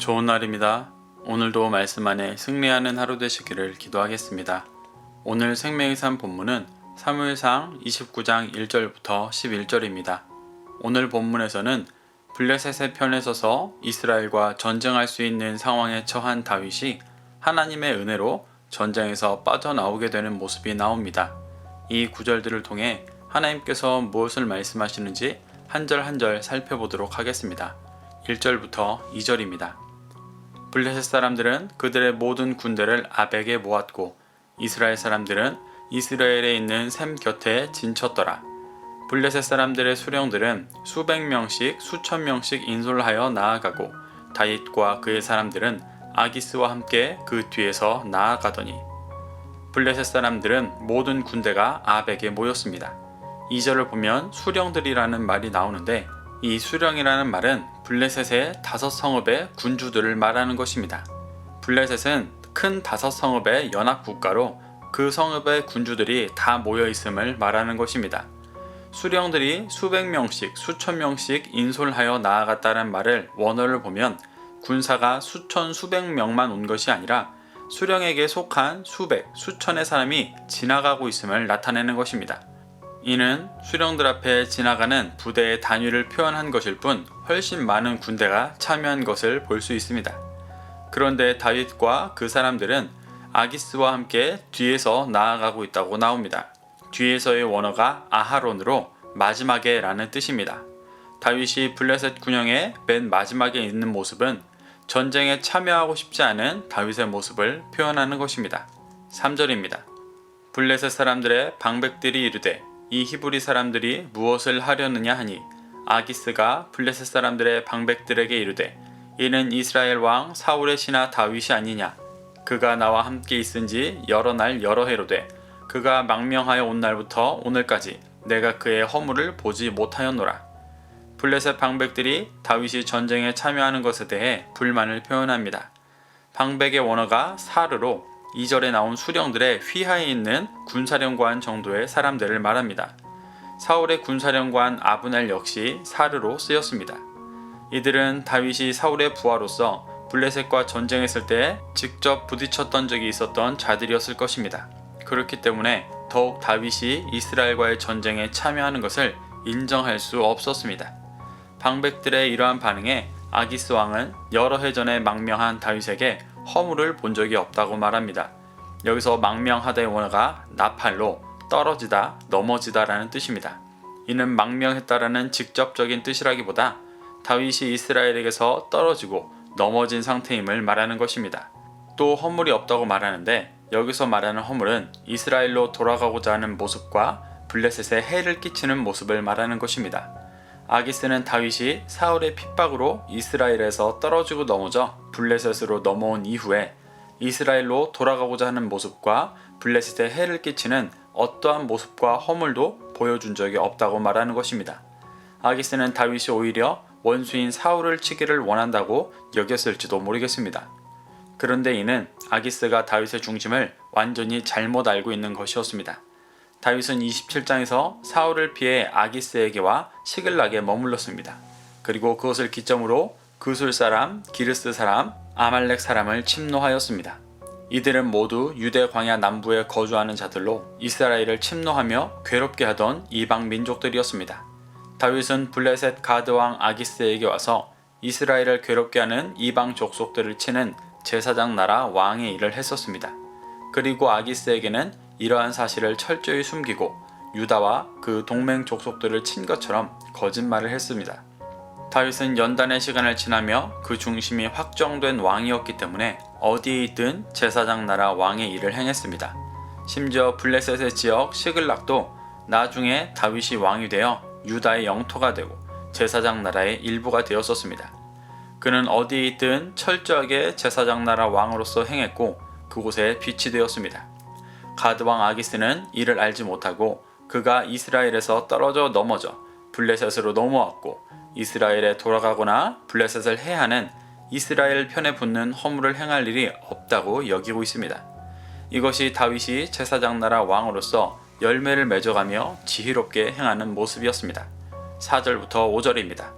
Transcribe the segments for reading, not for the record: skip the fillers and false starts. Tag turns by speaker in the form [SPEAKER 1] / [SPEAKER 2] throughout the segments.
[SPEAKER 1] 좋은 날입니다. 오늘도 말씀 안에 승리하는 하루 되시기를 기도하겠습니다. 오늘 생명의 산 본문은 사무엘상 29장 1절부터 11절입니다. 오늘 본문에서는 블레셋의 편에 서서 이스라엘과 전쟁할 수 있는 상황에 처한 다윗이 하나님의 은혜로 전쟁에서 빠져나오게 되는 모습이 나옵니다. 이 구절들을 통해 하나님께서 무엇을 말씀하시는지 한 절 한 절 살펴보도록 하겠습니다. 1절부터 2절입니다. 블레셋 사람들은 그들의 모든 군대를 아벡에 모았고 이스라엘 사람들은 이스라엘에 있는 샘 곁에 진쳤더라. 블레셋 사람들의 수령들은 수백 명씩 수천 명씩 인솔하여 나아가고 다윗과 그의 사람들은 아기스와 함께 그 뒤에서 나아가더니 블레셋 사람들은 모든 군대가 아벡에 모였습니다. 2절을 보면 수령들이라는 말이 나오는데 이 수령이라는 말은 블레셋의 5성읍의 군주들을 말하는 것입니다. 블레셋은 큰 5성읍의 연합국가로 그 성읍의 군주들이 다 모여 있음을 말하는 것입니다. 수령들이 수백 명씩 수천 명씩 인솔하여 나아갔다는 말을 원어를 보면 군사가 수천 수백 명만 온 것이 아니라 수령에게 속한 수백 수천의 사람이 지나가고 있음을 나타내는 것입니다. 이는 수령들 앞에 지나가는 부대의 단위를 표현한 것일 뿐 훨씬 많은 군대가 참여한 것을 볼 수 있습니다. 그런데 다윗과 그 사람들은 아기스와 함께 뒤에서 나아가고 있다고 나옵니다. 뒤에서의 원어가 아하론으로 마지막에 라는 뜻입니다. 다윗이 블레셋 군영의 맨 마지막에 있는 모습은 전쟁에 참여하고 싶지 않은 다윗의 모습을 표현하는 것입니다. 3절입니다. 블레셋 사람들의 방백들이 이르되 이 히브리 사람들이 무엇을 하려느냐 하니 아기스가 블레셋 사람들의 방백들에게 이르되 이는 이스라엘 왕 사울의 신하 다윗이 아니냐. 그가 나와 함께 있은지 여러 날 여러 해로되 그가 망명하여 온 날부터 오늘까지 내가 그의 허물을 보지 못하였노라. 블레셋 방백들이 다윗이 전쟁에 참여하는 것에 대해 불만을 표현합니다. 방백의 원어가 사르로 2절에 나온 수령들의 휘하에 있는 군사령관 정도의 사람들을 말합니다. 사울의 군사령관 아브넬 역시 사르로 쓰였습니다. 이들은 다윗이 사울의 부하로서 블레셋과 전쟁했을 때 직접 부딪혔던 적이 있었던 자들이었을 것입니다. 그렇기 때문에 더욱 다윗이 이스라엘과의 전쟁에 참여하는 것을 인정할 수 없었습니다. 방백들의 이러한 반응에 아기스 왕은 여러 해 전에 망명한 다윗에게 허물을 본 적이 없다고 말합니다. 여기서 망명하다의 원어가 나팔로 떨어지다, 넘어지다 라는 뜻입니다. 이는 망명했다라는 직접적인 뜻이라기보다 다윗이 이스라엘에게서 떨어지고 넘어진 상태임을 말하는 것입니다. 또 허물이 없다고 말하는데 여기서 말하는 허물은 이스라엘로 돌아가고자 하는 모습과 블레셋에 해를 끼치는 모습을 말하는 것입니다. 아기스는 다윗이 사울의 핍박으로 이스라엘에서 떨어지고 넘어져 블레셋으로 넘어온 이후에 이스라엘로 돌아가고자 하는 모습과 블레셋에 해를 끼치는 어떠한 모습과 허물도 보여준 적이 없다고 말하는 것입니다. 아기스는 다윗이 오히려 원수인 사울을 치기를 원한다고 여겼을지도 모르겠습니다. 그런데 이는 아기스가 다윗의 중심을 완전히 잘못 알고 있는 것이었습니다. 다윗은 27장에서 사울을 피해 아기스에게와 시글락에 머물렀습니다. 그리고 그것을 기점으로 그술 사람, 기르스 사람, 아말렉 사람을 침노하였습니다. 이들은 모두 유대 광야 남부에 거주하는 자들로 이스라엘을 침노하며 괴롭게 하던 이방 민족들이었습니다. 다윗은 블레셋 가드 왕 아기스에게 와서 이스라엘을 괴롭게 하는 이방 족속들을 치는 제사장 나라 왕의 일을 했었습니다. 그리고 아기스에게는 이러한 사실을 철저히 숨기고 유다와 그 동맹 족속들을 친 것처럼 거짓말을 했습니다. 다윗은 연단의 시간을 지나며 그 중심이 확정된 왕이었기 때문에 어디에 있든 제사장 나라 왕의 일을 행했습니다. 심지어 블레셋의 지역 시글락도 나중에 다윗이 왕이 되어 유다의 영토가 되고 제사장 나라의 일부가 되었었습니다. 그는 어디에 있든 철저하게 제사장 나라 왕으로서 행했고 그곳에 빛이 되었습니다. 가드 왕 아기스는 이를 알지 못하고 그가 이스라엘에서 떨어져 넘어져 블레셋으로 넘어왔고 이스라엘에 돌아가거나 블레셋을 해하는 이스라엘 편에 붙는 허물을 행할 일이 없다고 여기고 있습니다. 이것이 다윗이 제사장 나라 왕으로서 열매를 맺어가며 지혜롭게 행하는 모습이었습니다. 4절부터 5절입니다.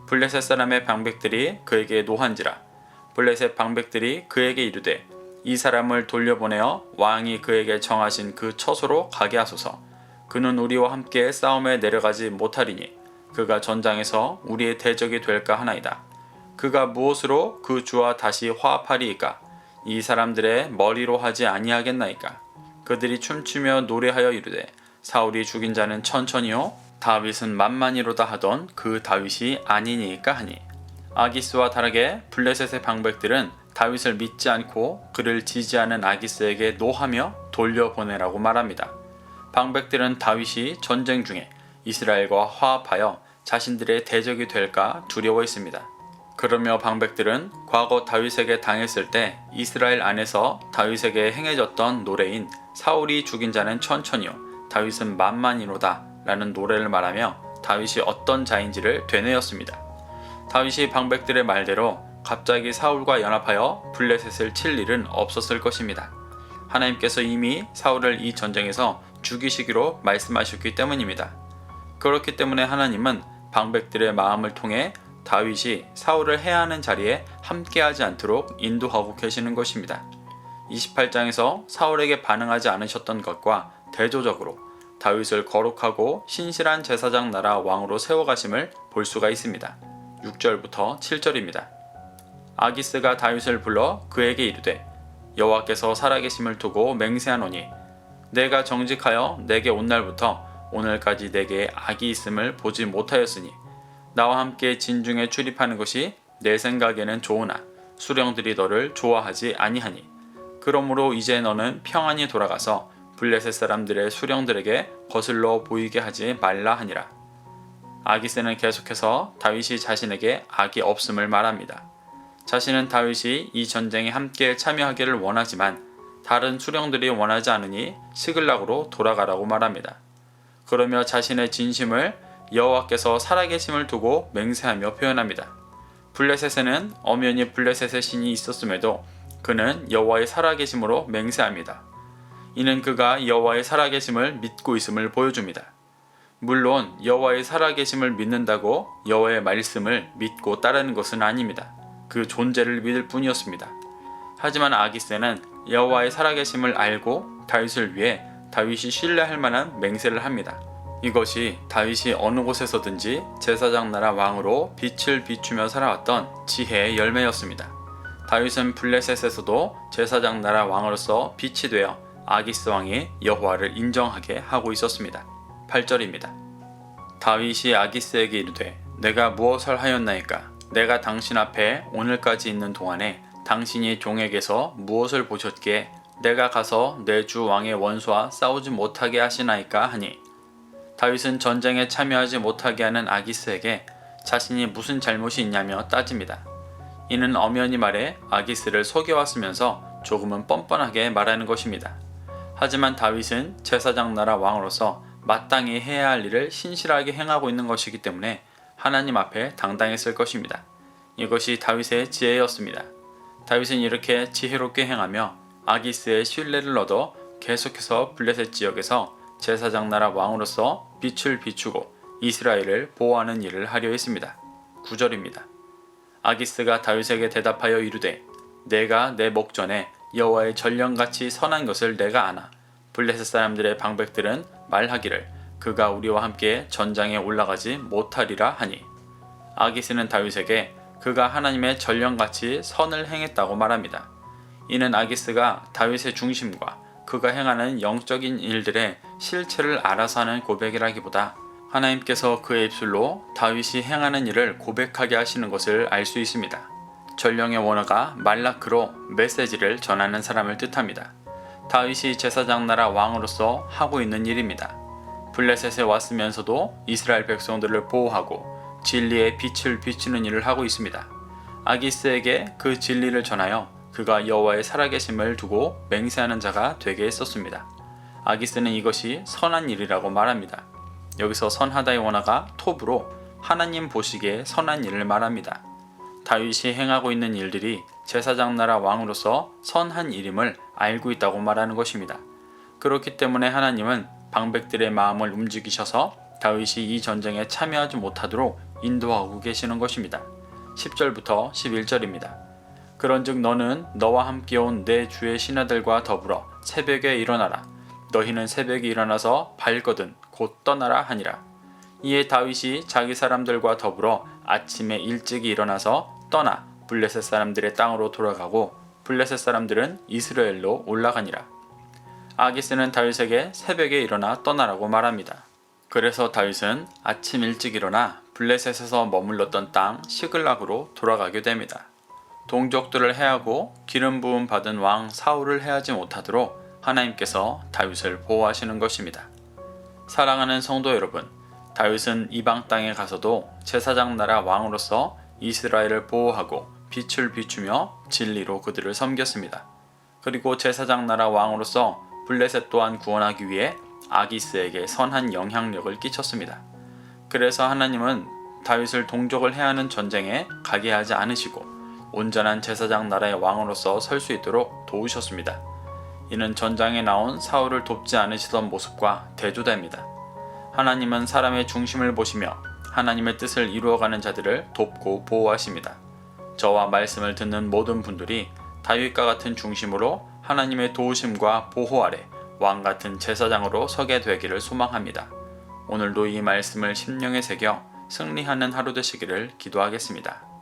[SPEAKER 1] 블레셋 사람의 방백들이 그에게 노한지라 블레셋 방백들이 그에게 이르되 이 사람을 돌려보내어 왕이 그에게 정하신 그 처소로 가게 하소서. 그는 우리와 함께 싸움에 내려가지 못하리니 그가 전장에서 우리의 대적이 될까 하나이다. 그가 무엇으로 그 주와 다시 화합하리이까? 이 사람들의 머리로 하지 아니하겠나이까? 그들이 춤추며 노래하여 이르되 사울이 죽인 자는 천천히요 다윗은 만만이로다 하던 그 다윗이 아니니까 하니, 아기스와 다르게 블레셋의 방백들은 다윗을 믿지 않고 그를 지지하는 아기스에게 노하며 돌려보내라고 말합니다. 방백들은 다윗이 전쟁 중에 이스라엘과 화합하여 자신들의 대적이 될까 두려워했습니다. 그러며 방백들은 과거 다윗에게 당했을 때 이스라엘 안에서 다윗에게 행해졌던 노래인 사울이 죽인 자는 천천히요 다윗은 만만이로다 라는 노래를 말하며 다윗이 어떤 자인지를 되뇌었습니다. 다윗이 방백들의 말대로 갑자기 사울과 연합하여 블레셋을 칠 일은 없었을 것입니다. 하나님께서 이미 사울을 이 전쟁에서 죽이시기로 말씀하셨기 때문입니다. 그렇기 때문에 하나님은 방백들의 마음을 통해 다윗이 사울을 해야 하는 자리에 함께하지 않도록 인도하고 계시는 것입니다. 28장에서 사울에게 반응하지 않으셨던 것과 대조적으로 다윗을 거룩하고 신실한 제사장 나라 왕으로 세워가심을 볼 수가 있습니다. 6절부터 7절입니다. 아기스가 다윗을 불러 그에게 이르되 여호와께서 살아계심을 두고 맹세하노니 내가 정직하여 내게 온 날부터 오늘까지 내게 악이 있음을 보지 못하였으니 나와 함께 진중에 출입하는 것이 내 생각에는 좋으나 수령들이 너를 좋아하지 아니하니 그러므로 이제 너는 평안히 돌아가서 블레셋 사람들의 수령들에게 거슬러 보이게 하지 말라 하니라. 아기스는 계속해서 다윗이 자신에게 악이 없음을 말합니다. 자신은 다윗이 이 전쟁에 함께 참여하기를 원하지만 다른 수령들이 원하지 않으니 시글락으로 돌아가라고 말합니다. 그러며 자신의 진심을 여호와께서 살아계심을 두고 맹세하며 표현합니다. 블레셋에는 엄연히 블레셋의 신이 있었음에도 그는 여호와의 살아계심으로 맹세합니다. 이는 그가 여호와의 살아계심을 믿고 있음을 보여줍니다. 물론 여호와의 살아계심을 믿는다고 여호와의 말씀을 믿고 따르는 것은 아닙니다. 그 존재를 믿을 뿐이었습니다. 하지만 아기스는 여호와의 살아계심을 알고 다윗을 위해 다윗이 신뢰할 만한 맹세를 합니다. 이것이 다윗이 어느 곳에서든지 제사장 나라 왕으로 빛을 비추며 살아왔던 지혜의 열매였습니다. 다윗은 블레셋에서도 제사장 나라 왕으로서 빛이 되어 아기스 왕이 여호와를 인정하게 하고 있었습니다. 8절입니다. 다윗이 아기스에게 이르되 내가 무엇을 하였나이까? 내가 당신 앞에 오늘까지 있는 동안에 당신이 종에게서 무엇을 보셨기에 내가 가서 내 주 왕의 원수와 싸우지 못하게 하시나이까 하니, 다윗은 전쟁에 참여하지 못하게 하는 아기스에게 자신이 무슨 잘못이 있냐며 따집니다. 이는 엄연히 말해 아기스를 속여왔으면서 조금은 뻔뻔하게 말하는 것입니다. 하지만 다윗은 제사장 나라 왕으로서 마땅히 해야 할 일을 신실하게 행하고 있는 것이기 때문에 하나님 앞에 당당했을 것입니다. 이것이 다윗의 지혜였습니다. 다윗은 이렇게 지혜롭게 행하며 아기스의 신뢰를 얻어 계속해서 블레셋 지역에서 제사장 나라 왕으로서 빛을 비추고 이스라엘을 보호하는 일을 하려 했습니다. 9절입니다. 아기스가 다윗에게 대답하여 이르되 내가 내 목전에 여호와의 전령같이 선한 것을 내가 아나. 블레셋 사람들의 방백들은 말하기를 그가 우리와 함께 전장에 올라가지 못하리라 하니, 아기스는 다윗에게 그가 하나님의 전령같이 선을 행했다고 말합니다. 이는 아기스가 다윗의 중심과 그가 행하는 영적인 일들의 실체를 알아서 하는 고백이라기보다 하나님께서 그의 입술로 다윗이 행하는 일을 고백하게 하시는 것을 알 수 있습니다. 전령의 원어가 말라크로 메시지를 전하는 사람을 뜻합니다. 다윗이 제사장 나라 왕으로서 하고 있는 일입니다. 블레셋에 왔으면서도 이스라엘 백성들을 보호하고 진리의 빛을 비추는 일을 하고 있습니다. 아기스에게 그 진리를 전하여 그가 여호와의 살아계심을 두고 맹세하는 자가 되게 했었습니다. 아기스는 이것이 선한 일이라고 말합니다. 여기서 선하다의 원어가 톱으로 하나님 보시기에 선한 일을 말합니다. 다윗이 행하고 있는 일들이 제사장 나라 왕으로서 선한 일임을 알고 있다고 말하는 것입니다. 그렇기 때문에 하나님은 방백들의 마음을 움직이셔서 다윗이 이 전쟁에 참여하지 못하도록 인도하고 계시는 것입니다. 10절부터 11절입니다. 그런즉 너는 너와 함께 온 내 주의 신하들과 더불어 새벽에 일어나라. 너희는 새벽에 일어나서 밝거든 곧 떠나라 하니라. 이에 다윗이 자기 사람들과 더불어 아침에 일찍 일어나서 떠나 블레셋 사람들의 땅으로 돌아가고 블레셋 사람들은 이스라엘로 올라가니라. 아기스는 다윗에게 새벽에 일어나 떠나라고 말합니다. 그래서 다윗은 아침 일찍 일어나 블레셋에서 머물렀던 땅 시글락으로 돌아가게 됩니다. 동족들을 해하고 기름 부음 받은 왕 사울을 해하지 못하도록 하나님께서 다윗을 보호하시는 것입니다. 사랑하는 성도 여러분, 다윗은 이방 땅에 가서도 제사장 나라 왕으로서 이스라엘을 보호하고 빛을 비추며 진리로 그들을 섬겼습니다. 그리고 제사장 나라 왕으로서 블레셋 또한 구원하기 위해 아기스에게 선한 영향력을 끼쳤습니다. 그래서 하나님은 다윗을 동족을 해하는 전쟁에 가게 하지 않으시고 온전한 제사장 나라의 왕으로서 설 수 있도록 도우셨습니다. 이는 전장에 나온 사울을 돕지 않으시던 모습과 대조됩니다. 하나님은 사람의 중심을 보시며 하나님의 뜻을 이루어가는 자들을 돕고 보호하십니다. 저와 말씀을 듣는 모든 분들이 다윗과 같은 중심으로 하나님의 도우심과 보호 아래 왕같은 제사장으로 서게 되기를 소망합니다. 오늘도 이 말씀을 심령에 새겨 승리하는 하루 되시기를 기도하겠습니다.